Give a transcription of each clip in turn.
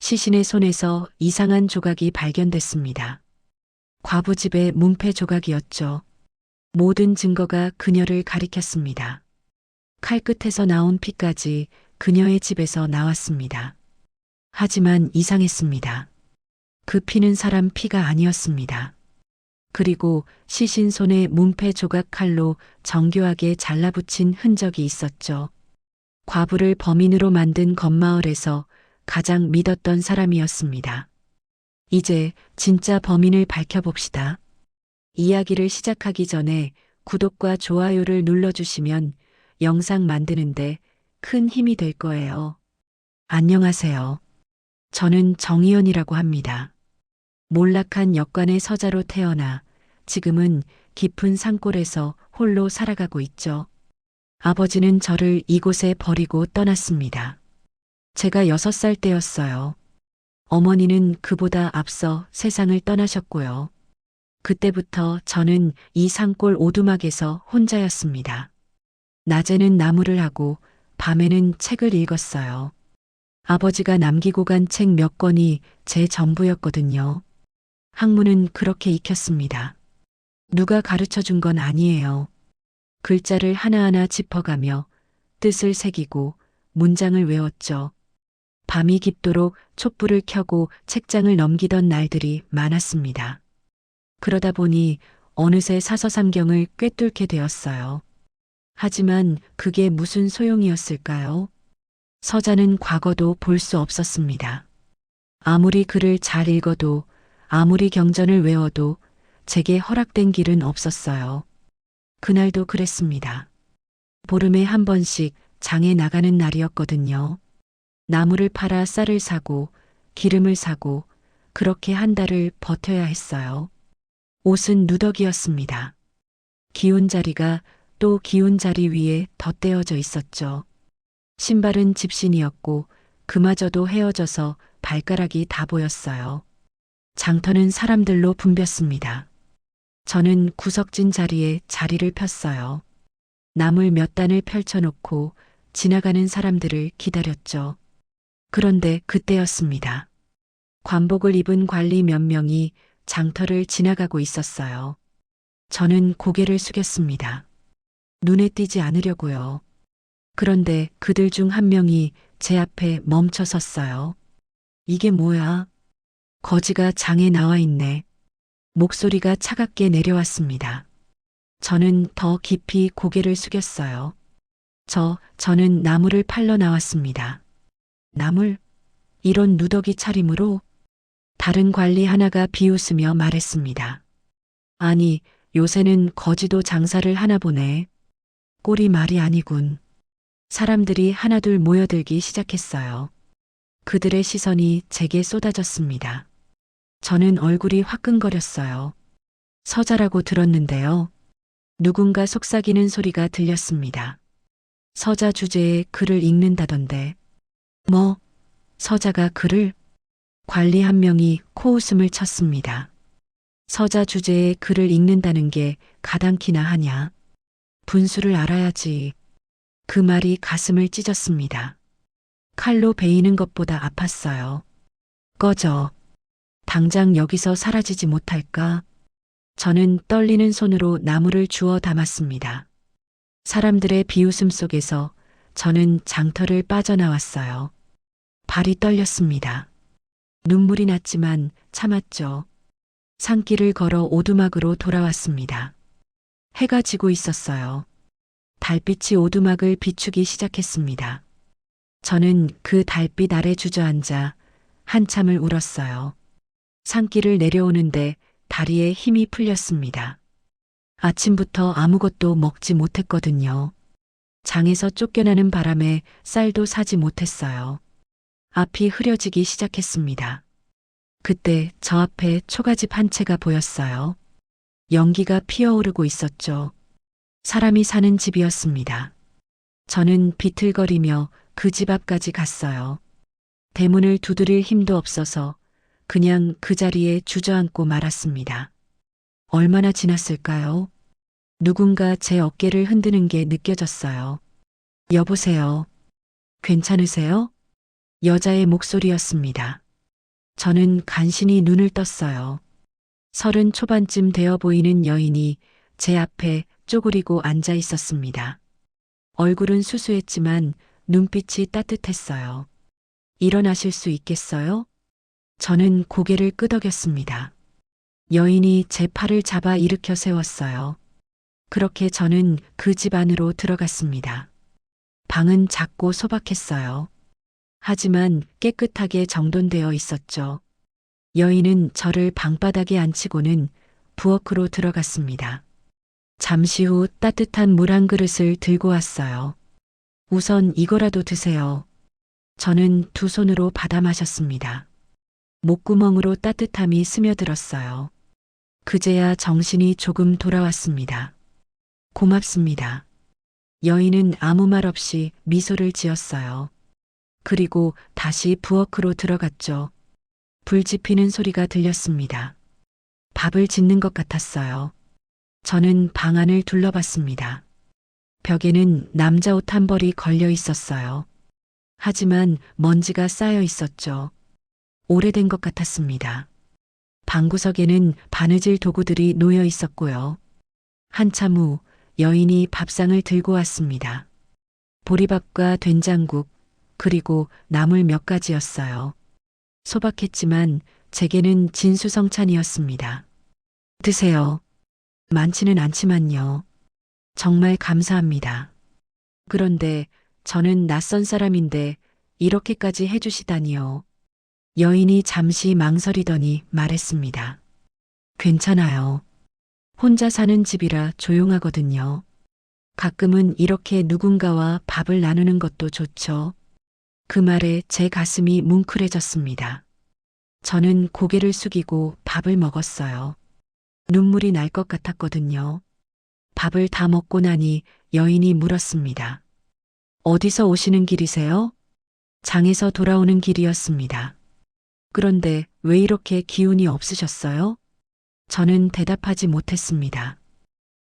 시신의 손에서 이상한 조각이 발견됐습니다. 과부 집의 문패 조각이었죠. 모든 증거가 그녀를 가리켰습니다. 칼끝에서 나온 피까지 그녀의 집에서 나왔습니다. 하지만 이상했습니다. 그 피는 사람 피가 아니었습니다. 그리고 시신 손에 문패 조각 칼로 정교하게 잘라붙인 흔적이 있었죠. 과부를 범인으로 만든 건마을에서 가장 믿었던 사람이었습니다. 이제 진짜 범인을 밝혀봅시다. 이야기를 시작하기 전에 구독과 좋아요를 눌러주시면 영상 만드는데 큰 힘이 될 거예요. 안녕하세요. 저는 정희연이라고 합니다. 몰락한 역관의 서자로 태어나 지금은 깊은 산골에서 홀로 살아가고 있죠. 아버지는 저를 이곳에 버리고 떠났습니다. 제가 6살 때였어요. 어머니는 그보다 앞서 세상을 떠나셨고요. 그때부터 저는 이 산골 오두막에서 혼자였습니다. 낮에는 나무를 하고 밤에는 책을 읽었어요. 아버지가 남기고 간 책 몇 권이 제 전부였거든요. 학문은 그렇게 익혔습니다. 누가 가르쳐 준 건 아니에요. 글자를 하나하나 짚어가며 뜻을 새기고 문장을 외웠죠. 밤이 깊도록 촛불을 켜고 책장을 넘기던 날들이 많았습니다. 그러다 보니 어느새 사서삼경을 꿰뚫게 되었어요. 하지만 그게 무슨 소용이었을까요? 서자는 과거도 볼 수 없었습니다. 아무리 글을 잘 읽어도 아무리 경전을 외워도 제게 허락된 길은 없었어요. 그날도 그랬습니다. 보름에 한 번씩 장에 나가는 날이었거든요. 나무를 팔아 쌀을 사고 기름을 사고 그렇게 한 달을 버텨야 했어요. 옷은 누더기였습니다. 기운 자리가 또 기운 자리 위에 덧대어져 있었죠. 신발은 집신이었고 그마저도 헤어져서 발가락이 다 보였어요. 장터는 사람들로 붐볐습니다. 저는 구석진 자리에 자리를 폈어요. 나물 몇 단을 펼쳐놓고 지나가는 사람들을 기다렸죠. 그런데 그때였습니다. 관복을 입은 관리 몇 명이 장터를 지나가고 있었어요. 저는 고개를 숙였습니다. 눈에 띄지 않으려고요. 그런데 그들 중 한 명이 제 앞에 멈춰 섰어요. 이게 뭐야? 거지가 장에 나와 있네. 목소리가 차갑게 내려왔습니다. 저는 더 깊이 고개를 숙였어요. 저는 나무를 팔러 나왔습니다. 나물? 이런 누더기 차림으로? 다른 관리 하나가 비웃으며 말했습니다. 아니, 요새는 거지도 장사를 하나 보네. 꼴이 말이 아니군. 사람들이 하나둘 모여들기 시작했어요. 그들의 시선이 제게 쏟아졌습니다. 저는 얼굴이 화끈거렸어요. 서자라고 들었는데요. 누군가 속삭이는 소리가 들렸습니다. 서자 주제에 글을 읽는다던데. 뭐? 서자가 글을? 관리 한 명이 코웃음을 쳤습니다. 서자 주제에 글을 읽는다는 게 가당키나 하냐? 분수를 알아야지. 그 말이 가슴을 찢었습니다. 칼로 베이는 것보다 아팠어요. 꺼져. 당장 여기서 사라지지 못할까? 저는 떨리는 손으로 나무를 주워 담았습니다. 사람들의 비웃음 속에서 저는 장터를 빠져나왔어요. 발이 떨렸습니다. 눈물이 났지만 참았죠. 산길을 걸어 오두막으로 돌아왔습니다. 해가 지고 있었어요. 달빛이 오두막을 비추기 시작했습니다. 저는 그 달빛 아래 주저앉아 한참을 울었어요. 산길을 내려오는데 다리에 힘이 풀렸습니다. 아침부터 아무것도 먹지 못했거든요. 장에서 쫓겨나는 바람에 쌀도 사지 못했어요. 앞이 흐려지기 시작했습니다. 그때 저 앞에 초가집 한 채가 보였어요. 연기가 피어오르고 있었죠. 사람이 사는 집이었습니다. 저는 비틀거리며 그 집 앞까지 갔어요. 대문을 두드릴 힘도 없어서 그냥 그 자리에 주저앉고 말았습니다. 얼마나 지났을까요? 누군가 제 어깨를 흔드는 게 느껴졌어요. 여보세요. 괜찮으세요? 여자의 목소리였습니다. 저는 간신히 눈을 떴어요. 30 초반쯤 되어 보이는 여인이 제 앞에 쪼그리고 앉아 있었습니다. 얼굴은 수수했지만 눈빛이 따뜻했어요. 일어나실 수 있겠어요? 저는 고개를 끄덕였습니다. 여인이 제 팔을 잡아 일으켜 세웠어요. 그렇게 저는 그 집 안으로 들어갔습니다. 방은 작고 소박했어요. 하지만 깨끗하게 정돈되어 있었죠. 여인은 저를 방바닥에 앉히고는 부엌으로 들어갔습니다. 잠시 후 따뜻한 물 한 그릇을 들고 왔어요. 우선 이거라도 드세요. 저는 두 손으로 받아 마셨습니다. 목구멍으로 따뜻함이 스며들었어요. 그제야 정신이 조금 돌아왔습니다. 고맙습니다. 여인은 아무 말 없이 미소를 지었어요. 그리고 다시 부엌으로 들어갔죠. 불 지피는 소리가 들렸습니다. 밥을 짓는 것 같았어요. 저는 방 안을 둘러봤습니다. 벽에는 남자 옷 한 벌이 걸려 있었어요. 하지만 먼지가 쌓여 있었죠. 오래된 것 같았습니다. 방구석에는 바느질 도구들이 놓여 있었고요. 한참 후 여인이 밥상을 들고 왔습니다. 보리밥과 된장국, 그리고 나물 몇 가지였어요. 소박했지만 제게는 진수성찬이었습니다. 드세요. 많지는 않지만요. 정말 감사합니다. 그런데 저는 낯선 사람인데 이렇게까지 해주시다니요. 여인이 잠시 망설이더니 말했습니다. 괜찮아요. 혼자 사는 집이라 조용하거든요. 가끔은 이렇게 누군가와 밥을 나누는 것도 좋죠. 그 말에 제 가슴이 뭉클해졌습니다. 저는 고개를 숙이고 밥을 먹었어요. 눈물이 날 것 같았거든요. 밥을 다 먹고 나니 여인이 물었습니다. 어디서 오시는 길이세요? 장에서 돌아오는 길이었습니다. 그런데 왜 이렇게 기운이 없으셨어요? 저는 대답하지 못했습니다.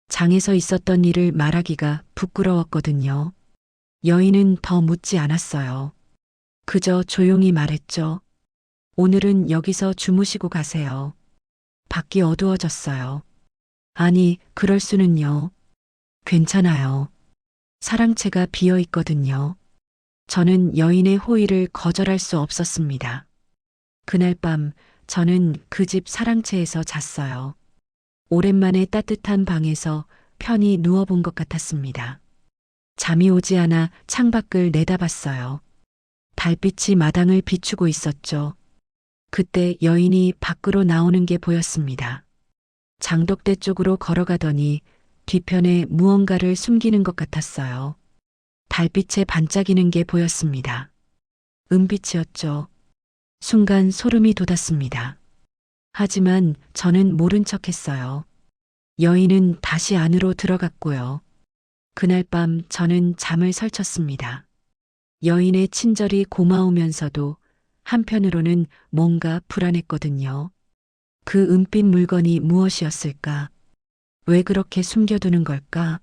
장에서 있었던 일을 말하기가 부끄러웠거든요. 여인은 더 묻지 않았어요. 그저 조용히 말했죠. 오늘은 여기서 주무시고 가세요. 밖이 어두워졌어요. 아니, 그럴 수는요. 괜찮아요. 사랑채가 비어 있거든요. 저는 여인의 호의를 거절할 수 없었습니다. 그날 밤 저는 그 집 사랑채에서 잤어요. 오랜만에 따뜻한 방에서 편히 누워본 것 같았습니다. 잠이 오지 않아 창밖을 내다봤어요. 달빛이 마당을 비추고 있었죠. 그때 여인이 밖으로 나오는 게 보였습니다. 장독대 쪽으로 걸어가더니 뒤편에 무언가를 숨기는 것 같았어요. 달빛에 반짝이는 게 보였습니다. 은빛이었죠. 순간 소름이 돋았습니다. 하지만 저는 모른 척 했어요. 여인은 다시 안으로 들어갔고요. 그날 밤 저는 잠을 설쳤습니다. 여인의 친절이 고마우면서도 한편으로는 뭔가 불안했거든요. 그 은빛 물건이 무엇이었을까? 왜 그렇게 숨겨두는 걸까?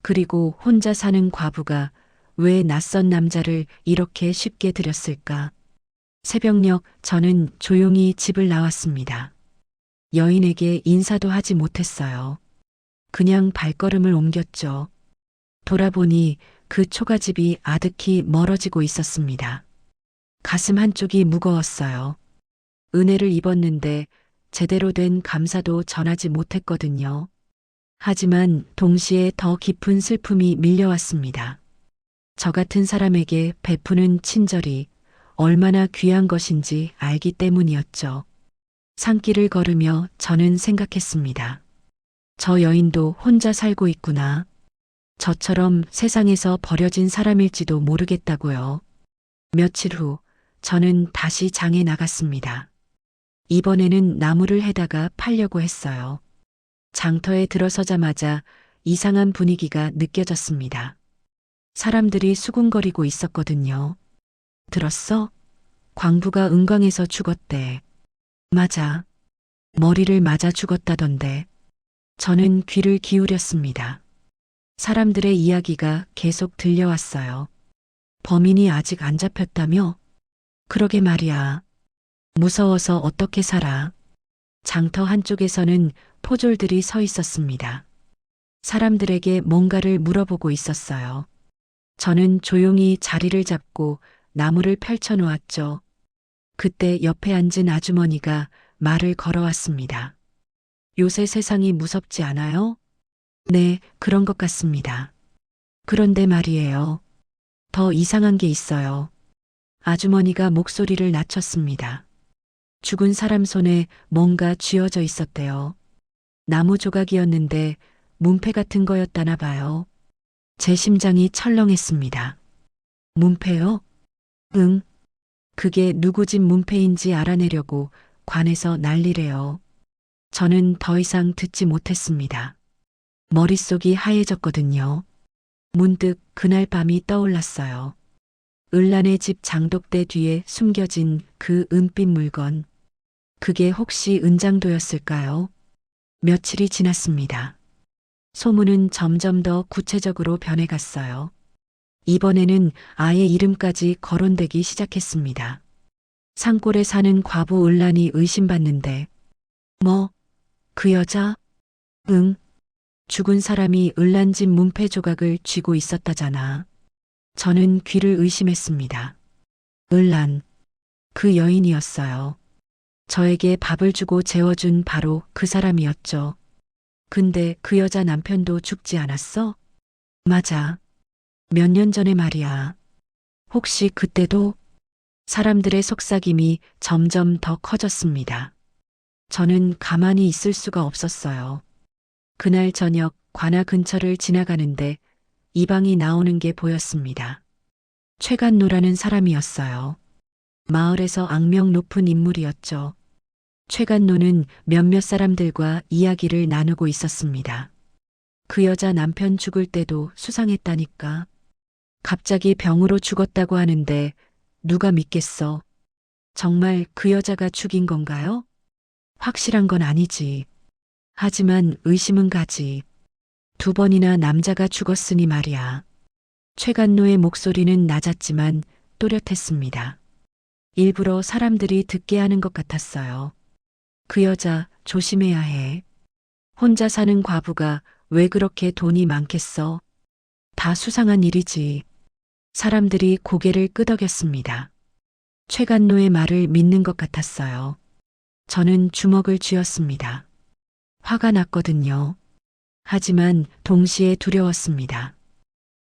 그리고 혼자 사는 과부가 왜 낯선 남자를 이렇게 쉽게 들였을까? 새벽녘 저는 조용히 집을 나왔습니다. 여인에게 인사도 하지 못했어요. 그냥 발걸음을 옮겼죠. 돌아보니 그 초가집이 아득히 멀어지고 있었습니다. 가슴 한쪽이 무거웠어요. 은혜를 입었는데 제대로 된 감사도 전하지 못했거든요. 하지만 동시에 더 깊은 슬픔이 밀려왔습니다. 저 같은 사람에게 베푸는 친절이 얼마나 귀한 것인지 알기 때문이었죠. 산길을 걸으며 저는 생각했습니다. 저 여인도 혼자 살고 있구나. 저처럼 세상에서 버려진 사람일지도 모르겠다고요. 며칠 후 저는 다시 장에 나갔습니다. 이번에는 나무를 해다가 팔려고 했어요. 장터에 들어서자마자 이상한 분위기가 느껴졌습니다. 사람들이 수군거리고 있었거든요. 들었어? 광부가 은광에서 죽었대. 맞아. 머리를 맞아 죽었다던데. 저는 귀를 기울였습니다. 사람들의 이야기가 계속 들려왔어요. 범인이 아직 안 잡혔다며? 그러게 말이야. 무서워서 어떻게 살아. 장터 한쪽에서는 포졸들이 서 있었습니다. 사람들에게 뭔가를 물어보고 있었어요. 저는 조용히 자리를 잡고 나무를 펼쳐 놓았죠. 그때 옆에 앉은 아주머니가 말을 걸어왔습니다. 요새 세상이 무섭지 않아요? 네, 그런 것 같습니다. 그런데 말이에요. 더 이상한 게 있어요. 아주머니가 목소리를 낮췄습니다. 죽은 사람 손에 뭔가 쥐어져 있었대요. 나무 조각이었는데 문패 같은 거였다나 봐요. 제 심장이 철렁했습니다. 문패요? 응. 그게 누구 집 문패인지 알아내려고 관에서 난리래요. 저는 더 이상 듣지 못했습니다. 머릿속이 하얘졌거든요. 문득 그날 밤이 떠올랐어요. 을란의 집 장독대 뒤에 숨겨진 그 은빛 물건. 그게 혹시 은장도였을까요? 며칠이 지났습니다. 소문은 점점 더 구체적으로 변해갔어요. 이번에는 아예 이름까지 거론되기 시작했습니다. 산골에 사는 과부 을란이 의심받는데, 뭐, 그 여자? 응, 죽은 사람이 을란집 문패 조각을 쥐고 있었다잖아. 저는 귀를 의심했습니다. 을란, 그 여인이었어요. 저에게 밥을 주고 재워준 바로 그 사람이었죠. 근데 그 여자 남편도 죽지 않았어? 맞아. 몇 년 전에 말이야. 혹시 그때도? 사람들의 속삭임이 점점 더 커졌습니다. 저는 가만히 있을 수가 없었어요. 그날 저녁 관아 근처를 지나가는데 이방이 나오는 게 보였습니다. 최간노라는 사람이었어요. 마을에서 악명 높은 인물이었죠. 최간노는 몇몇 사람들과 이야기를 나누고 있었습니다. 그 여자 남편 죽을 때도 수상했다니까. 갑자기 병으로 죽었다고 하는데 누가 믿겠어? 정말 그 여자가 죽인 건가요? 확실한 건 아니지. 하지만 의심은 가지. 2번이나 남자가 죽었으니 말이야. 최간노의 목소리는 낮았지만 또렷했습니다. 일부러 사람들이 듣게 하는 것 같았어요. 그 여자 조심해야 해. 혼자 사는 과부가 왜 그렇게 돈이 많겠어? 다 수상한 일이지. 사람들이 고개를 끄덕였습니다. 최간노의 말을 믿는 것 같았어요. 저는 주먹을 쥐었습니다. 화가 났거든요. 하지만 동시에 두려웠습니다.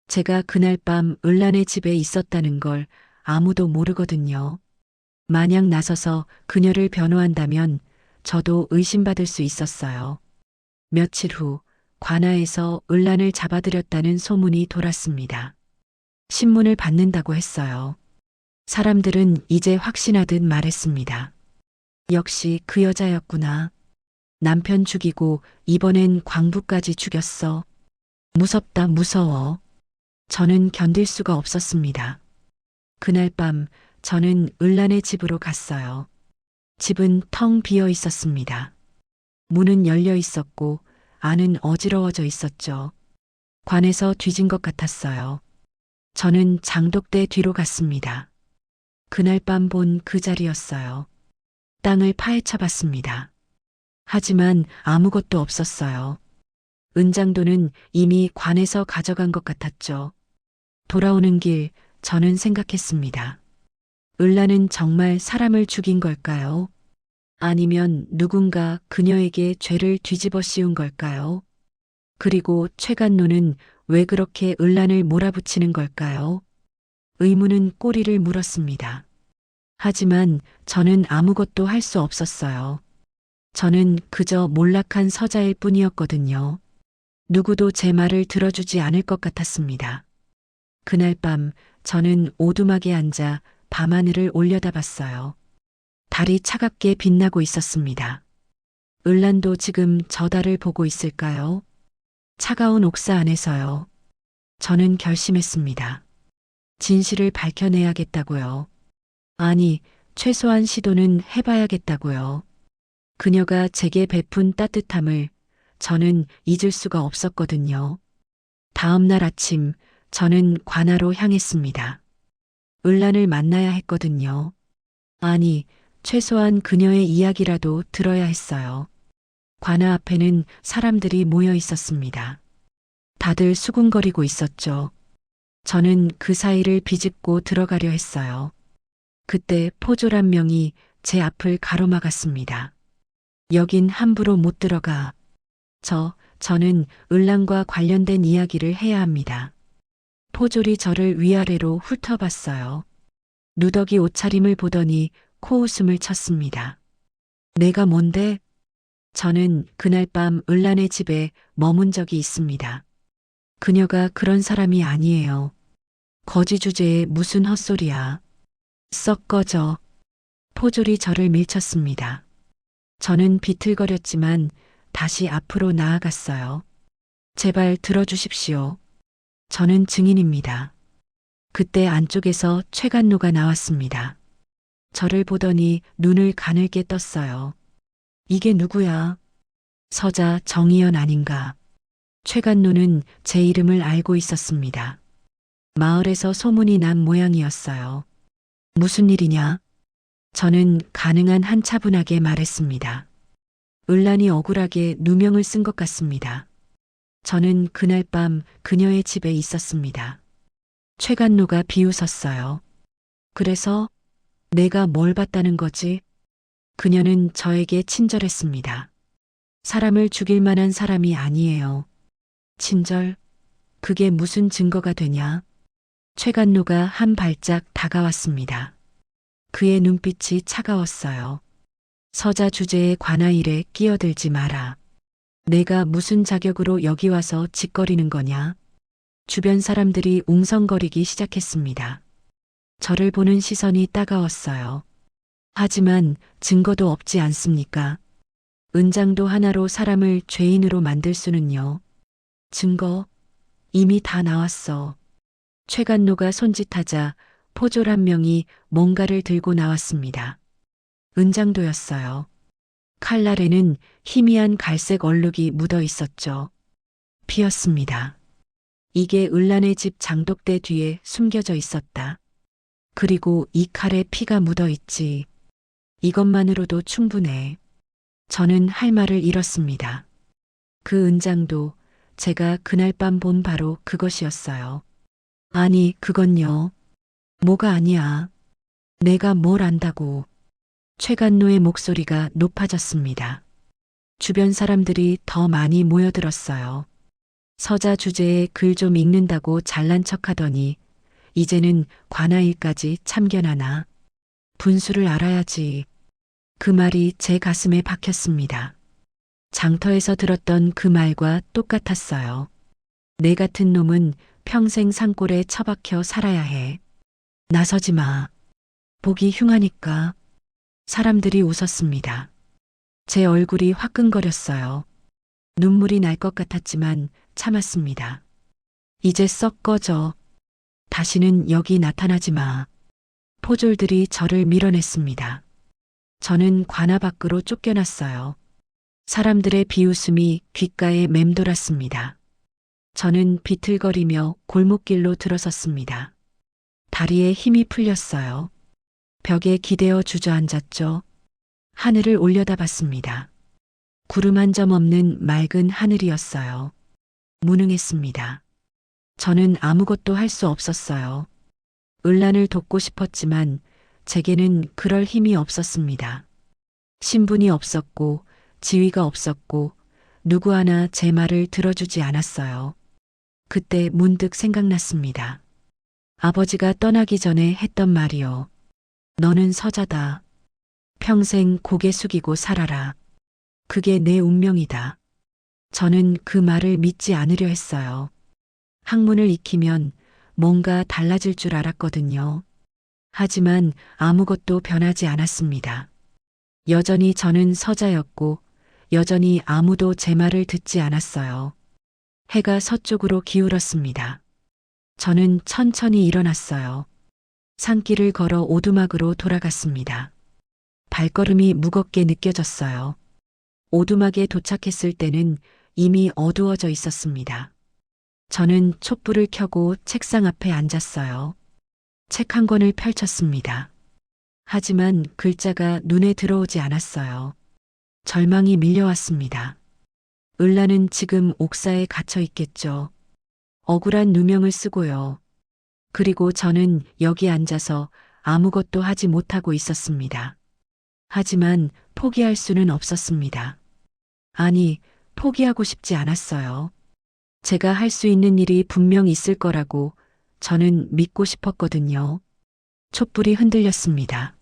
제가 그날 밤 을란의 집에 있었다는 걸 아무도 모르거든요. 만약 나서서 그녀를 변호한다면 저도 의심받을 수 있었어요. 며칠 후 관아에서 을란을 잡아들였다는 소문이 돌았습니다. 신문을 받는다고 했어요. 사람들은 이제 확신하듯 말했습니다. 역시 그 여자였구나. 남편 죽이고 이번엔 광부까지 죽였어. 무섭다 무서워. 저는 견딜 수가 없었습니다. 그날 밤 저는 을란의 집으로 갔어요. 집은 텅 비어 있었습니다. 문은 열려 있었고 안은 어지러워져 있었죠. 관에서 뒤진 것 같았어요. 저는 장독대 뒤로 갔습니다. 그날 밤 본 그 자리였어요. 땅을 파헤쳐 봤습니다. 하지만 아무것도 없었어요. 은장도는 이미 관에서 가져간 것 같았죠. 돌아오는 길 저는 생각했습니다. 을란은 정말 사람을 죽인 걸까요? 아니면 누군가 그녀에게 죄를 뒤집어 씌운 걸까요? 그리고 최간노는 왜 그렇게 을란을 몰아붙이는 걸까요? 의문은 꼬리를 물었습니다. 하지만 저는 아무것도 할 수 없었어요. 저는 그저 몰락한 서자일 뿐이었거든요. 누구도 제 말을 들어주지 않을 것 같았습니다. 그날 밤 저는 오두막에 앉아 밤하늘을 올려다봤어요. 달이 차갑게 빛나고 있었습니다. 을란도 지금 저 달을 보고 있을까요? 차가운 옥사 안에서요. 저는 결심했습니다. 진실을 밝혀내야겠다고요. 아니, 최소한 시도는 해봐야겠다고요. 그녀가 제게 베푼 따뜻함을 저는 잊을 수가 없었거든요. 다음 날 아침 저는 관아로 향했습니다. 을란을 만나야 했거든요. 아니, 최소한 그녀의 이야기라도 들어야 했어요. 관아 앞에는 사람들이 모여 있었습니다. 다들 수군거리고 있었죠. 저는 그 사이를 비집고 들어가려 했어요. 그때 포졸 1명이 제 앞을 가로막았습니다. 여긴 함부로 못 들어가. 저는 을랑과 관련된 이야기를 해야 합니다. 포졸이 저를 위아래로 훑어봤어요. 누더기 옷차림을 보더니 코웃음을 쳤습니다. 내가 뭔데? 저는 그날 밤 을란의 집에 머문 적이 있습니다. 그녀가 그런 사람이 아니에요. 거지 주제에 무슨 헛소리야. 썩 꺼져. 포졸이 저를 밀쳤습니다. 저는 비틀거렸지만 다시 앞으로 나아갔어요. 제발 들어주십시오. 저는 증인입니다. 그때 안쪽에서 최간노가 나왔습니다. 저를 보더니 눈을 가늘게 떴어요. 이게 누구야? 서자 정의연 아닌가? 최간노는 제 이름을 알고 있었습니다. 마을에서 소문이 난 모양이었어요. 무슨 일이냐? 저는 가능한 한 차분하게 말했습니다. 을란이 억울하게 누명을 쓴 것 같습니다. 저는 그날 밤 그녀의 집에 있었습니다. 최간노가 비웃었어요. 그래서 내가 뭘 봤다는 거지? 그녀는 저에게 친절했습니다. 사람을 죽일 만한 사람이 아니에요. 친절? 그게 무슨 증거가 되냐? 최간노가 한 발짝 다가왔습니다. 그의 눈빛이 차가웠어요. 서자 주제에 관한 일에 끼어들지 마라. 내가 무슨 자격으로 여기 와서 짓거리는 거냐? 주변 사람들이 웅성거리기 시작했습니다. 저를 보는 시선이 따가웠어요. 하지만 증거도 없지 않습니까? 은장도 하나로 사람을 죄인으로 만들 수는요. 증거? 이미 다 나왔어. 최간노가 손짓하자 포졸 1명이 뭔가를 들고 나왔습니다. 은장도였어요. 칼날에는 희미한 갈색 얼룩이 묻어 있었죠. 피었습니다. 이게 을란의 집 장독대 뒤에 숨겨져 있었다. 그리고 이 칼에 피가 묻어 있지. 이것만으로도 충분해. 저는 할 말을 잃었습니다. 그 은장도 제가 그날 밤 본 바로 그것이었어요. 아니, 그건요. 뭐가 아니야. 내가 뭘 안다고. 최간노의 목소리가 높아졌습니다. 주변 사람들이 더 많이 모여들었어요. 서자 주제에 글 좀 읽는다고 잘난 척하더니 이제는 관아일까지 참견하나. 분수를 알아야지. 그 말이 제 가슴에 박혔습니다. 장터에서 들었던 그 말과 똑같았어요. 내 같은 놈은 평생 산골에 처박혀 살아야 해. 나서지 마. 보기 흉하니까. 사람들이 웃었습니다. 제 얼굴이 화끈거렸어요. 눈물이 날 것 같았지만 참았습니다. 이제 썩 꺼져. 다시는 여기 나타나지 마. 포졸들이 저를 밀어냈습니다. 저는 관아 밖으로 쫓겨났어요. 사람들의 비웃음이 귓가에 맴돌았습니다. 저는 비틀거리며 골목길로 들어섰습니다. 다리에 힘이 풀렸어요. 벽에 기대어 주저앉았죠. 하늘을 올려다봤습니다. 구름 한 점 없는 맑은 하늘이었어요. 무능했습니다. 저는 아무것도 할 수 없었어요. 을란을 돕고 싶었지만 제게는 그럴 힘이 없었습니다. 신분이 없었고 지위가 없었고 누구 하나 제 말을 들어주지 않았어요. 그때 문득 생각났습니다. 아버지가 떠나기 전에 했던 말이요. 너는 서자다. 평생 고개 숙이고 살아라. 그게 내 운명이다. 저는 그 말을 믿지 않으려 했어요. 학문을 익히면 뭔가 달라질 줄 알았거든요. 하지만 아무것도 변하지 않았습니다. 여전히 저는 서자였고 여전히 아무도 제 말을 듣지 않았어요. 해가 서쪽으로 기울었습니다. 저는 천천히 일어났어요. 산길을 걸어 오두막으로 돌아갔습니다. 발걸음이 무겁게 느껴졌어요. 오두막에 도착했을 때는 이미 어두워져 있었습니다. 저는 촛불을 켜고 책상 앞에 앉았어요. 책 한 권을 펼쳤습니다. 하지만 글자가 눈에 들어오지 않았어요. 절망이 밀려왔습니다. 을라는 지금 옥사에 갇혀 있겠죠. 억울한 누명을 쓰고요. 그리고 저는 여기 앉아서 아무것도 하지 못하고 있었습니다. 하지만 포기할 수는 없었습니다. 아니, 포기하고 싶지 않았어요. 제가 할 수 있는 일이 분명 있을 거라고 저는 믿고 싶었거든요. 촛불이 흔들렸습니다.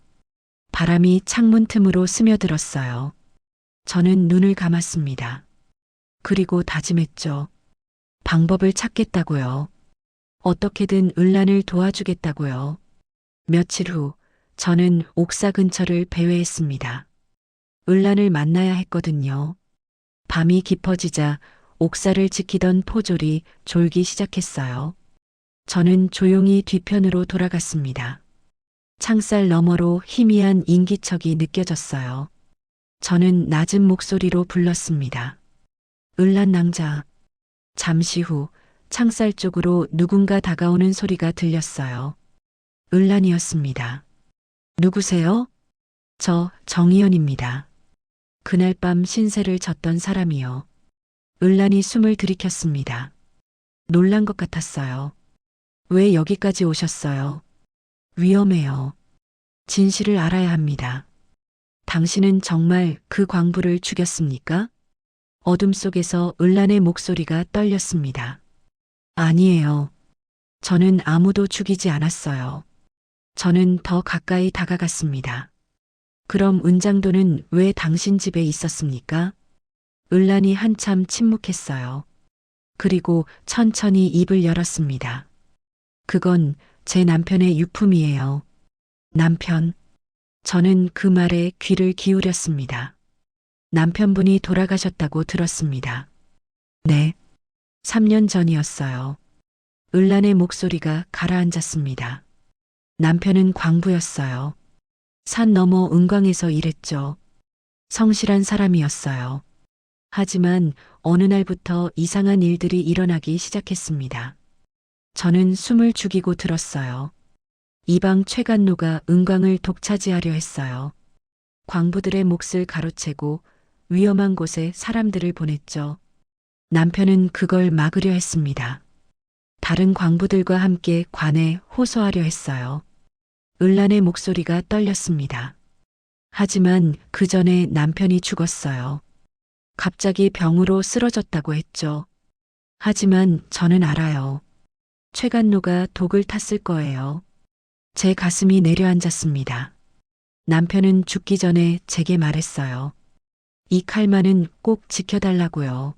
바람이 창문 틈으로 스며들었어요. 저는 눈을 감았습니다. 그리고 다짐했죠. 방법을 찾겠다고요. 어떻게든 을란을 도와주겠다고요. 며칠 후 저는 옥사 근처를 배회했습니다. 을란을 만나야 했거든요. 밤이 깊어지자 옥사를 지키던 포졸이 졸기 시작했어요. 저는 조용히 뒤편으로 돌아갔습니다. 창살 너머로 희미한 인기척이 느껴졌어요. 저는 낮은 목소리로 불렀습니다. 을란 낭자. 잠시 후 창살 쪽으로 누군가 다가오는 소리가 들렸어요. 을란이었습니다. 누구세요? 저 정희연입니다. 그날 밤 신세를 졌던 사람이요. 을란이 숨을 들이켰습니다. 놀란 것 같았어요. 왜 여기까지 오셨어요? 위험해요. 진실을 알아야 합니다. 당신은 정말 그 광부를 죽였습니까? 어둠 속에서 을란의 목소리가 떨렸습니다. 아니에요. 저는 아무도 죽이지 않았어요. 저는 더 가까이 다가갔습니다. 그럼 은장도는 왜 당신 집에 있었습니까? 을란이 한참 침묵했어요. 그리고 천천히 입을 열었습니다. 그건 제 남편의 유품이에요. 남편. 저는 그 말에 귀를 기울였습니다. 남편분이 돌아가셨다고 들었습니다. 네. 3년 전이었어요. 을란의 목소리가 가라앉았습니다. 남편은 광부였어요. 산 너머 은광에서 일했죠. 성실한 사람이었어요. 하지만 어느 날부터 이상한 일들이 일어나기 시작했습니다. 저는 숨을 죽이고 들었어요. 이방 최간노가 은광을 독차지하려 했어요. 광부들의 몫을 가로채고 위험한 곳에 사람들을 보냈죠. 남편은 그걸 막으려 했습니다. 다른 광부들과 함께 관에 호소하려 했어요. 을란의 목소리가 떨렸습니다. 하지만 그 전에 남편이 죽었어요. 갑자기 병으로 쓰러졌다고 했죠. 하지만 저는 알아요. 최간노가 독을 탔을 거예요. 제 가슴이 내려앉았습니다. 남편은 죽기 전에 제게 말했어요. 이 칼만은 꼭 지켜달라고요.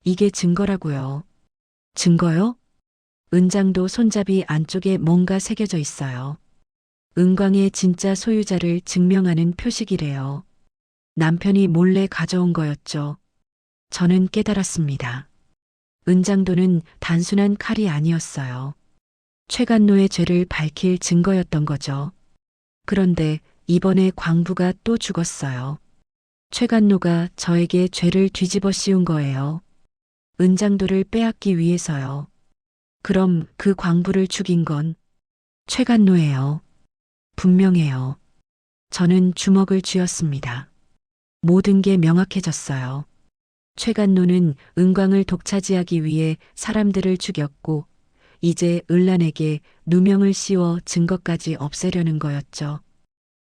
이게 증거라고요. 증거요? 은장도 손잡이 안쪽에 뭔가 새겨져 있어요. 은광의 진짜 소유자를 증명하는 표식이래요. 남편이 몰래 가져온 거였죠. 저는 깨달았습니다. 은장도는 단순한 칼이 아니었어요. 최간노의 죄를 밝힐 증거였던 거죠. 그런데 이번에 광부가 또 죽었어요. 최간노가 저에게 죄를 뒤집어 씌운 거예요. 은장도를 빼앗기 위해서요. 그럼 그 광부를 죽인 건 최간노예요. 분명해요. 저는 주먹을 쥐었습니다. 모든 게 명확해졌어요. 최간노는 은광을 독차지하기 위해 사람들을 죽였고 이제 을란에게 누명을 씌워 증거까지 없애려는 거였죠.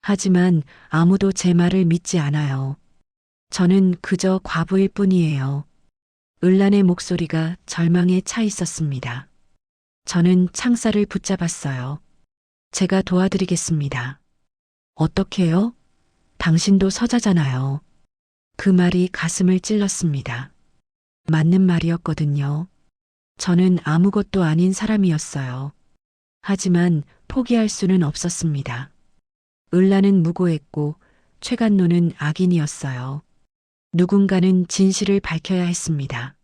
하지만 아무도 제 말을 믿지 않아요. 저는 그저 과부일 뿐이에요. 을란의 목소리가 절망에 차 있었습니다. 저는 창살을 붙잡았어요. 제가 도와드리겠습니다. 어떻게요? 당신도 서자잖아요. 그 말이 가슴을 찔렀습니다. 맞는 말이었거든요. 저는 아무것도 아닌 사람이었어요. 하지만 포기할 수는 없었습니다. 을란은 무고했고 최간노는 악인이었어요. 누군가는 진실을 밝혀야 했습니다.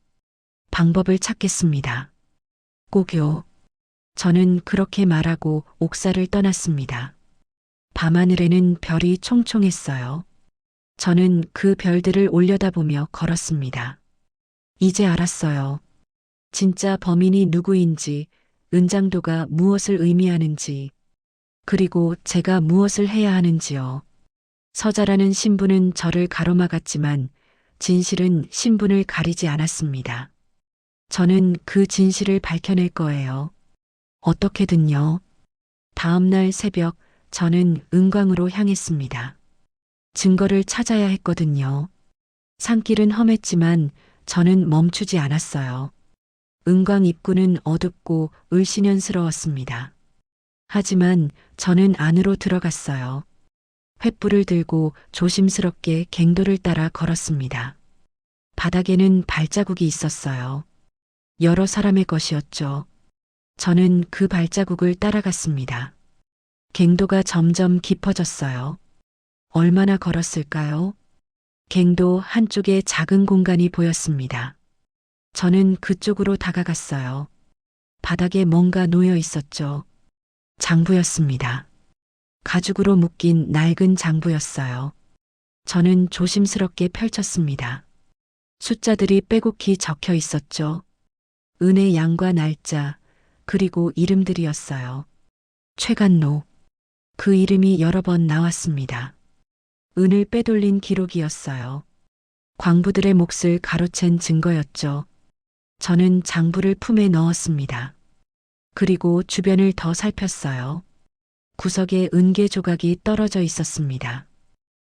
방법을 찾겠습니다. 꼭요. 저는 그렇게 말하고 옥사를 떠났습니다. 밤하늘에는 별이 총총했어요. 저는 그 별들을 올려다보며 걸었습니다. 이제 알았어요. 진짜 범인이 누구인지, 은장도가 무엇을 의미하는지. 그리고 제가 무엇을 해야 하는지요. 서자라는 신부는 저를 가로막았지만 진실은 신분을 가리지 않았습니다. 저는 그 진실을 밝혀낼 거예요. 어떻게든요. 다음 날 새벽 저는 은광으로 향했습니다. 증거를 찾아야 했거든요. 산길은 험했지만 저는 멈추지 않았어요. 은광 입구는 어둡고 을씨년스러웠습니다. 하지만 저는 안으로 들어갔어요. 횃불을 들고 조심스럽게 갱도를 따라 걸었습니다. 바닥에는 발자국이 있었어요. 여러 사람의 것이었죠. 저는 그 발자국을 따라갔습니다. 갱도가 점점 깊어졌어요. 얼마나 걸었을까요? 갱도 한쪽에 작은 공간이 보였습니다. 저는 그쪽으로 다가갔어요. 바닥에 뭔가 놓여 있었죠. 장부였습니다. 가죽으로 묶인 낡은 장부였어요. 저는 조심스럽게 펼쳤습니다. 숫자들이 빼곡히 적혀 있었죠. 은의 양과 날짜, 그리고 이름들이었어요. 최간로. 그 이름이 여러 번 나왔습니다. 은을 빼돌린 기록이었어요. 광부들의 몫을 가로챈 증거였죠. 저는 장부를 품에 넣었습니다. 그리고 주변을 더 살폈어요. 구석에 은계 조각이 떨어져 있었습니다.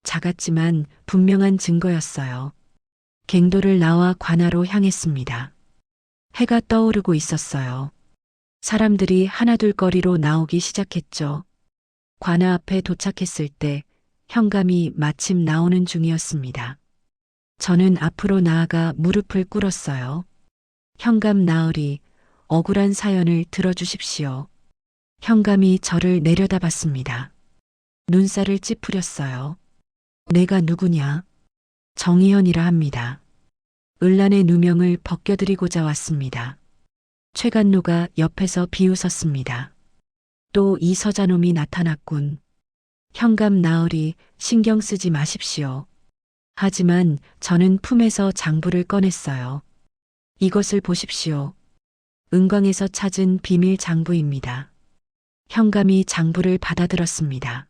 작았지만 분명한 증거였어요. 갱도를 나와 관아로 향했습니다. 해가 떠오르고 있었어요. 사람들이 하나둘거리로 나오기 시작했죠. 관아 앞에 도착했을 때 현감이 마침 나오는 중이었습니다. 저는 앞으로 나아가 무릎을 꿇었어요. 현감 나으리, 억울한 사연을 들어주십시오. 현감이 저를 내려다봤습니다. 눈살을 찌푸렸어요. 내가 누구냐? 정희현이라 합니다. 을란의 누명을 벗겨드리고자 왔습니다. 최간로가 옆에서 비웃었습니다. 또 이 서자놈이 나타났군. 현감 나으리 신경 쓰지 마십시오. 하지만 저는 품에서 장부를 꺼냈어요. 이것을 보십시오. 은광에서 찾은 비밀 장부입니다. 현감이 장부를 받아들었습니다.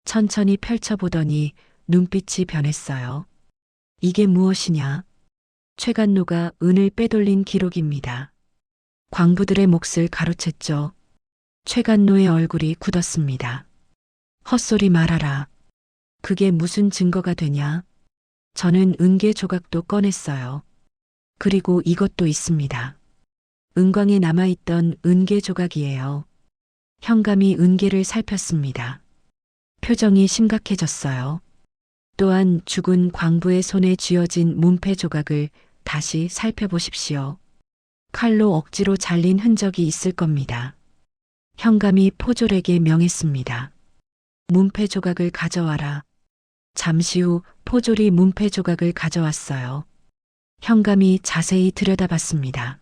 천천히 펼쳐보더니 눈빛이 변했어요. 이게 무엇이냐? 최간로가 은을 빼돌린 기록입니다. 광부들의 몫을 가로챘죠. 최간로의 얼굴이 굳었습니다. 헛소리 말아라. 그게 무슨 증거가 되냐? 저는 은계 조각도 꺼냈어요. 그리고 이것도 있습니다. 은광에 남아있던 은계 조각이에요. 현감이 은계를 살폈습니다. 표정이 심각해졌어요. 또한 죽은 광부의 손에 쥐어진 문패 조각을 다시 살펴보십시오. 칼로 억지로 잘린 흔적이 있을 겁니다. 현감이 포졸에게 명했습니다. 문패 조각을 가져와라. 잠시 후 포졸이 문패 조각을 가져왔어요. 현감이 자세히 들여다봤습니다.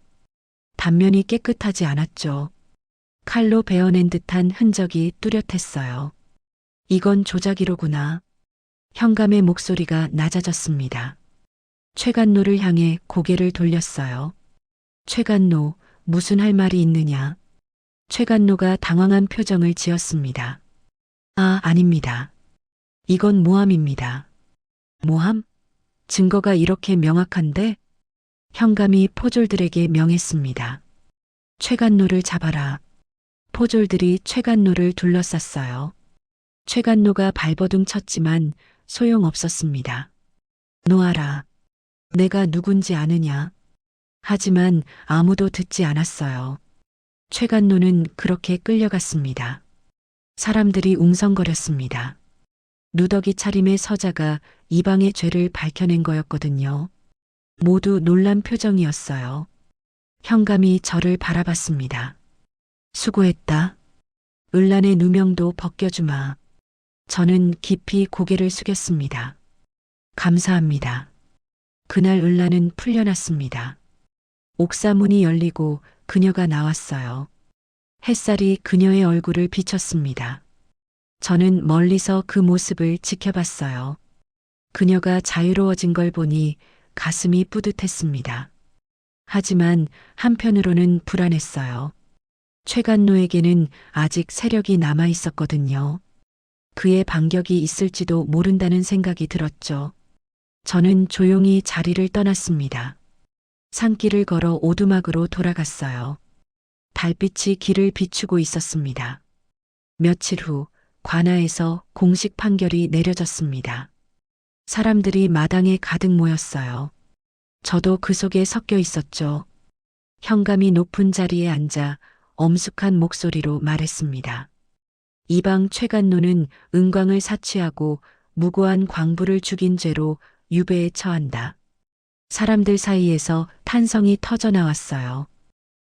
단면이 깨끗하지 않았죠. 칼로 베어낸 듯한 흔적이 뚜렷했어요. 이건 조작이로구나. 현감의 목소리가 낮아졌습니다. 최간로를 향해 고개를 돌렸어요. 최간로, 무슨 할 말이 있느냐? 최간로가 당황한 표정을 지었습니다. 아, 아닙니다. 이건 모함입니다. 모함? 증거가 이렇게 명확한데? 현감이 포졸들에게 명했습니다. 최간로를 잡아라. 포졸들이 최간로를 둘러쌌어요. 최간로가 발버둥 쳤지만 소용없었습니다. 놓아라. 내가 누군지 아느냐? 하지만 아무도 듣지 않았어요. 최간로는 그렇게 끌려갔습니다. 사람들이 웅성거렸습니다. 누더기 차림의 서자가 이방의 죄를 밝혀낸 거였거든요. 모두 놀란 표정이었어요. 현감이 저를 바라봤습니다. 수고했다. 을란의 누명도 벗겨주마. 저는 깊이 고개를 숙였습니다. 감사합니다. 그날 을란은 풀려났습니다. 옥사문이 열리고 그녀가 나왔어요. 햇살이 그녀의 얼굴을 비쳤습니다. 저는 멀리서 그 모습을 지켜봤어요. 그녀가 자유로워진 걸 보니 가슴이 뿌듯했습니다. 하지만 한편으로는 불안했어요. 최간노에게는 아직 세력이 남아 있었거든요. 그의 반격이 있을지도 모른다는 생각이 들었죠. 저는 조용히 자리를 떠났습니다. 산길을 걸어 오두막으로 돌아갔어요. 달빛이 길을 비추고 있었습니다. 며칠 후 관아에서 공식 판결이 내려졌습니다. 사람들이 마당에 가득 모였어요. 저도 그 속에 섞여 있었죠. 현감이 높은 자리에 앉아 엄숙한 목소리로 말했습니다. 이방 최간노는 은광을 사취하고 무고한 광부를 죽인 죄로 유배에 처한다. 사람들 사이에서 탄성이 터져 나왔어요.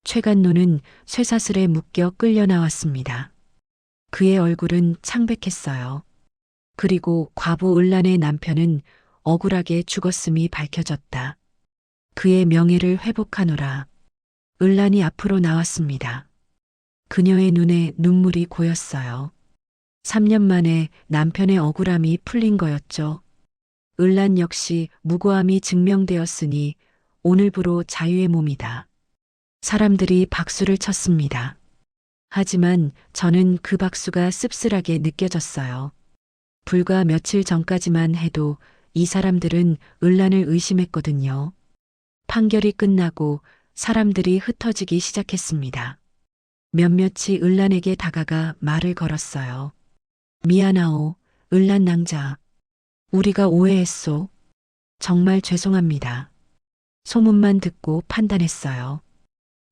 최간노는 쇠사슬에 묶여 끌려 나왔습니다. 그의 얼굴은 창백했어요. 그리고 과부 을란의 남편은 억울하게 죽었음이 밝혀졌다. 그의 명예를 회복하노라. 을란이 앞으로 나왔습니다. 그녀의 눈에 눈물이 고였어요. 3년 만에 남편의 억울함이 풀린 거였죠. 을란 역시 무고함이 증명되었으니 오늘부로 자유의 몸이다. 사람들이 박수를 쳤습니다. 하지만 저는 그 박수가 씁쓸하게 느껴졌어요. 불과 며칠 전까지만 해도 이 사람들은 을란을 의심했거든요. 판결이 끝나고 사람들이 흩어지기 시작했습니다. 몇몇이 을란에게 다가가 말을 걸었어요. 미안하오, 을란 낭자. 우리가 오해했소. 정말 죄송합니다. 소문만 듣고 판단했어요.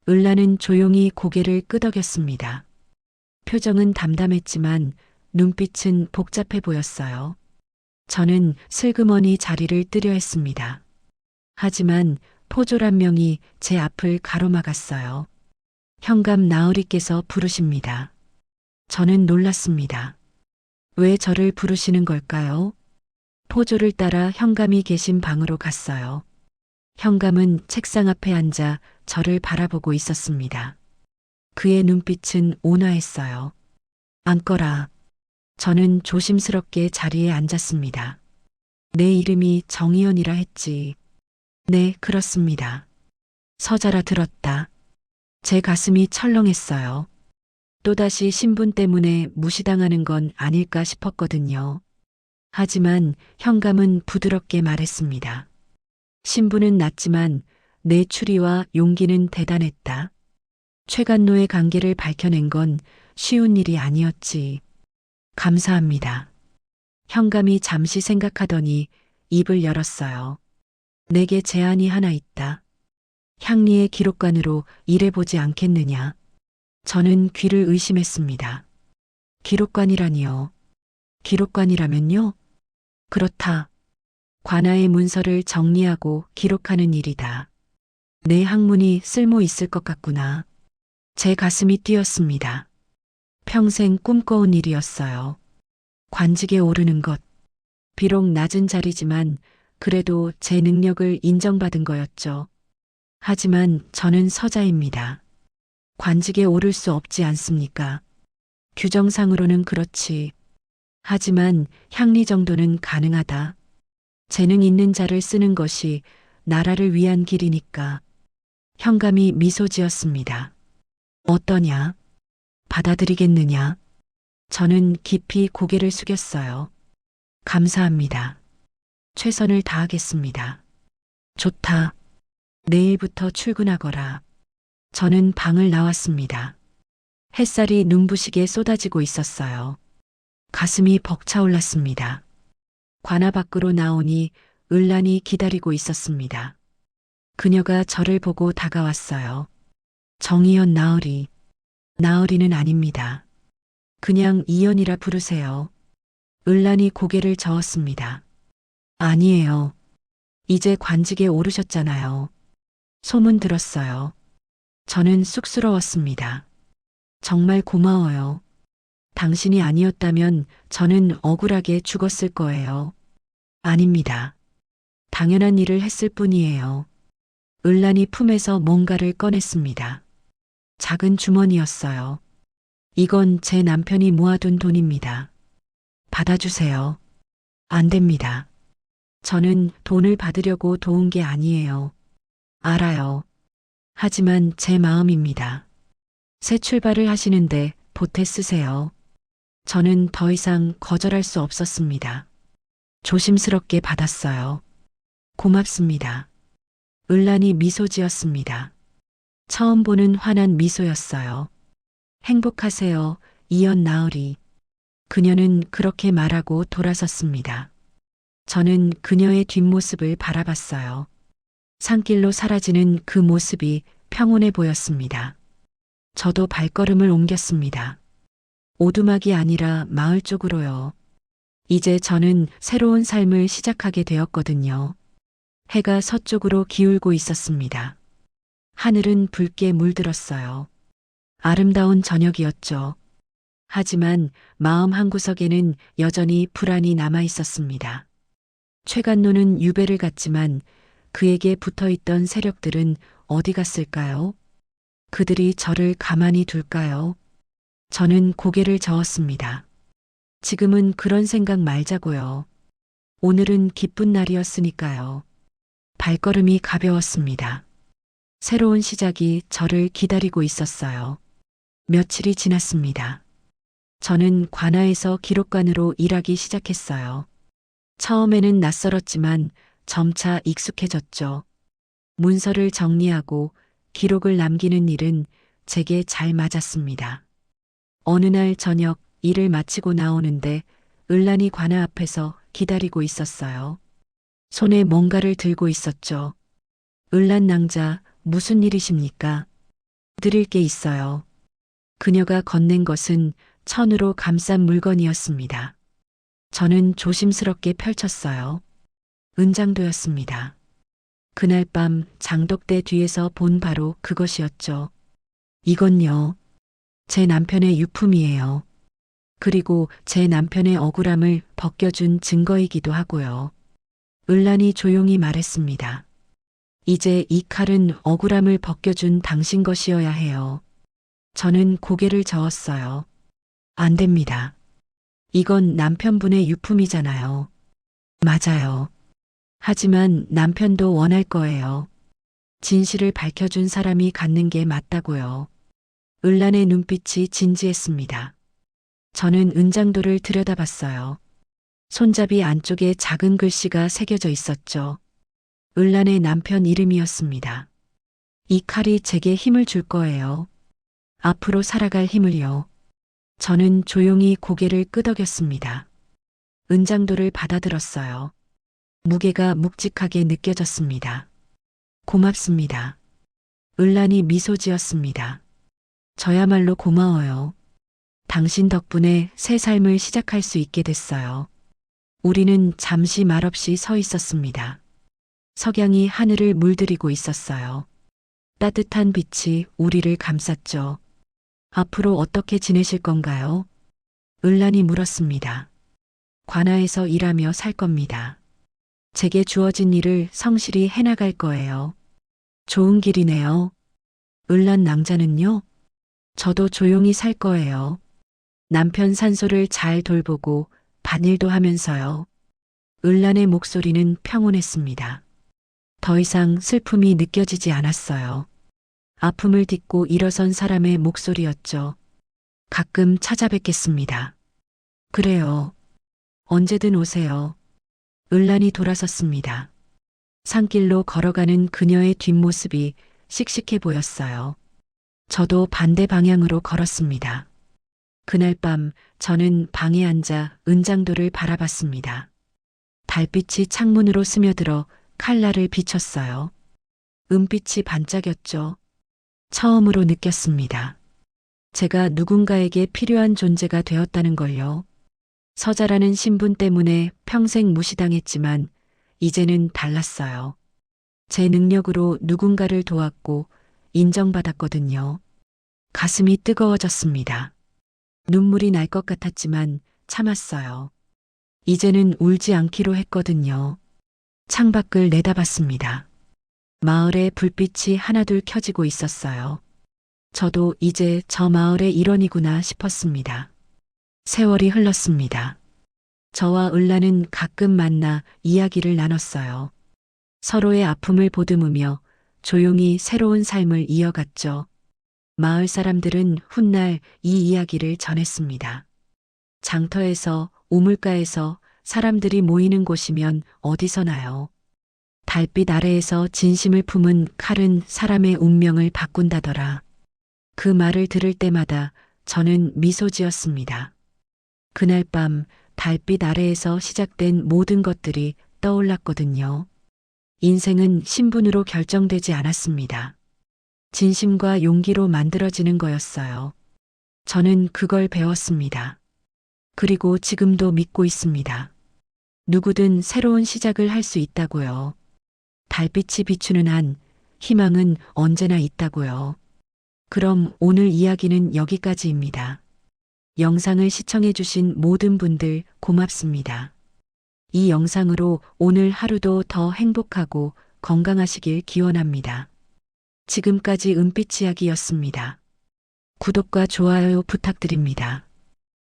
을란은 조용히 고개를 끄덕였습니다. 표정은 담담했지만 눈빛은 복잡해 보였어요. 저는 슬그머니 자리를 뜨려 했습니다. 하지만 포졸1 명이 제 앞을 가로막았어요. 현감 나으리께서 부르십니다. 저는 놀랐습니다. 왜 저를 부르시는 걸까요? 포졸을 따라 현감이 계신 방으로 갔어요. 현감은 책상 앞에 앉아 저를 바라보고 있었습니다. 그의 눈빛은 온화했어요. 앉거라. 저는 조심스럽게 자리에 앉았습니다. 내 이름이 정의연이라 했지. 네, 그렇습니다. 서자라 들었다. 제 가슴이 철렁했어요. 또다시 신분 때문에 무시당하는 건 아닐까 싶었거든요. 하지만 현감은 부드럽게 말했습니다. 신분은 낮지만 내 추리와 용기는 대단했다. 최간노의 관계를 밝혀낸 건 쉬운 일이 아니었지. 감사합니다. 현감이 잠시 생각하더니 입을 열었어요. 내게 제안이 하나 있다. 향리의 기록관으로 일해보지 않겠느냐. 저는 귀를 의심했습니다. 기록관이라니요. 기록관이라면요? 그렇다. 관아의 문서를 정리하고 기록하는 일이다. 내 학문이 쓸모 있을 것 같구나. 제 가슴이 뛰었습니다. 평생 꿈꿔온 일이었어요. 관직에 오르는 것. 비록 낮은 자리지만 그래도 제 능력을 인정받은 거였죠. 하지만 저는 서자입니다. 관직에 오를 수 없지 않습니까? 규정상으로는 그렇지. 하지만 향리 정도는 가능하다. 재능 있는 자를 쓰는 것이 나라를 위한 길이니까. 현감이 미소 지었습니다. 어떠냐? 받아들이겠느냐? 저는 깊이 고개를 숙였어요. 감사합니다. 최선을 다하겠습니다. 좋다. 내일부터 출근하거라. 저는 방을 나왔습니다. 햇살이 눈부시게 쏟아지고 있었어요. 가슴이 벅차올랐습니다. 관아 밖으로 나오니 을란이 기다리고 있었습니다. 그녀가 저를 보고 다가왔어요. 정의연 나으리. 나으리는 아닙니다. 그냥 이연이라 부르세요. 을란이 고개를 저었습니다. 아니에요. 이제 관직에 오르셨잖아요. 소문 들었어요. 저는 쑥스러웠습니다. 정말 고마워요. 당신이 아니었다면 저는 억울하게 죽었을 거예요. 아닙니다. 당연한 일을 했을 뿐이에요. 을란이 품에서 뭔가를 꺼냈습니다. 작은 주머니였어요. 이건 제 남편이 모아둔 돈입니다. 받아주세요. 안 됩니다. 저는 돈을 받으려고 도운 게 아니에요. 알아요. 하지만 제 마음입니다. 새 출발을 하시는데 보태 쓰세요. 저는 더 이상 거절할 수 없었습니다. 조심스럽게 받았어요. 고맙습니다. 을란이 미소 지었습니다. 처음 보는 환한 미소였어요. 행복하세요, 이연 나으리. 그녀는 그렇게 말하고 돌아섰습니다. 저는 그녀의 뒷모습을 바라봤어요. 산길로 사라지는 그 모습이 평온해 보였습니다. 저도 발걸음을 옮겼습니다. 오두막이 아니라 마을 쪽으로요. 이제 저는 새로운 삶을 시작하게 되었거든요. 해가 서쪽으로 기울고 있었습니다. 하늘은 붉게 물들었어요. 아름다운 저녁이었죠. 하지만 마음 한구석에는 여전히 불안이 남아 있었습니다. 최간노는 유배를 갔지만 그에게 붙어있던 세력들은 어디 갔을까요? 그들이 저를 가만히 둘까요? 저는 고개를 저었습니다. 지금은 그런 생각 말자고요. 오늘은 기쁜 날이었으니까요. 발걸음이 가벼웠습니다. 새로운 시작이 저를 기다리고 있었어요. 며칠이 지났습니다. 저는 관아에서 기록관으로 일하기 시작했어요. 처음에는 낯설었지만 점차 익숙해졌죠. 문서를 정리하고 기록을 남기는 일은 제게 잘 맞았습니다. 어느 날 저녁 일을 마치고 나오는데 을란이 관아 앞에서 기다리고 있었어요. 손에 뭔가를 들고 있었죠. 을란 낭자, 무슨 일이십니까? 드릴 게 있어요. 그녀가 건넨 것은 천으로 감싼 물건이었습니다. 저는 조심스럽게 펼쳤어요. 은장도였습니다. 그날 밤 장독대 뒤에서 본 바로 그것이었죠. 이건요. 제 남편의 유품이에요. 그리고 제 남편의 억울함을 벗겨준 증거이기도 하고요. 을란이 조용히 말했습니다. 이제 이 칼은 억울함을 벗겨준 당신 것이어야 해요. 저는 고개를 저었어요. 안 됩니다. 이건 남편분의 유품이잖아요. 맞아요. 하지만 남편도 원할 거예요. 진실을 밝혀준 사람이 갖는 게 맞다고요. 을란의 눈빛이 진지했습니다. 저는 은장도를 들여다봤어요. 손잡이 안쪽에 작은 글씨가 새겨져 있었죠. 을란의 남편 이름이었습니다. 이 칼이 제게 힘을 줄 거예요. 앞으로 살아갈 힘을요. 저는 조용히 고개를 끄덕였습니다. 은장도를 받아들었어요. 무게가 묵직하게 느껴졌습니다. 고맙습니다. 을란이 미소 지었습니다. 저야말로 고마워요. 당신 덕분에 새 삶을 시작할 수 있게 됐어요. 우리는 잠시 말없이 서 있었습니다. 석양이 하늘을 물들이고 있었어요. 따뜻한 빛이 우리를 감쌌죠. 앞으로 어떻게 지내실 건가요? 을란이 물었습니다. 관아에서 일하며 살 겁니다. 제게 주어진 일을 성실히 해나갈 거예요. 좋은 길이네요. 을란 낭자는요? 저도 조용히 살 거예요. 남편 산소를 잘 돌보고 밭일도 하면서요. 을란의 목소리는 평온했습니다. 더 이상 슬픔이 느껴지지 않았어요. 아픔을 딛고 일어선 사람의 목소리였죠. 가끔 찾아뵙겠습니다. 그래요. 언제든 오세요. 을란이 돌아섰습니다. 산길로 걸어가는 그녀의 뒷모습이 씩씩해 보였어요. 저도 반대 방향으로 걸었습니다. 그날 밤 저는 방에 앉아 은장도를 바라봤습니다. 달빛이 창문으로 스며들어 칼날을 비췄어요. 은빛이 반짝였죠. 처음으로 느꼈습니다. 제가 누군가에게 필요한 존재가 되었다는 걸요. 서자라는 신분 때문에 평생 무시당했지만 이제는 달랐어요. 제 능력으로 누군가를 도왔고 인정받았거든요. 가슴이 뜨거워졌습니다. 눈물이 날 것 같았지만 참았어요. 이제는 울지 않기로 했거든요. 창밖을 내다봤습니다. 마을에 불빛이 하나둘 켜지고 있었어요. 저도 이제 저 마을의 일원이구나 싶었습니다. 세월이 흘렀습니다. 저와 을란은 가끔 만나 이야기를 나눴어요. 서로의 아픔을 보듬으며 조용히 새로운 삶을 이어갔죠. 마을 사람들은 훗날 이 이야기를 전했습니다. 장터에서, 우물가에서 사람들이 모이는 곳이면 어디서나요? 달빛 아래에서 진심을 품은 칼은 사람의 운명을 바꾼다더라. 그 말을 들을 때마다 저는 미소 지었습니다. 그날 밤 달빛 아래에서 시작된 모든 것들이 떠올랐거든요. 인생은 신분으로 결정되지 않았습니다. 진심과 용기로 만들어지는 거였어요. 저는 그걸 배웠습니다. 그리고 지금도 믿고 있습니다. 누구든 새로운 시작을 할 수 있다고요. 달빛이 비추는 한 희망은 언제나 있다고요. 그럼 오늘 이야기는 여기까지입니다. 영상을 시청해주신 모든 분들 고맙습니다. 이 영상으로 오늘 하루도 더 행복하고 건강하시길 기원합니다. 지금까지 은빛 이야기였습니다. 구독과 좋아요 부탁드립니다.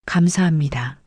감사합니다.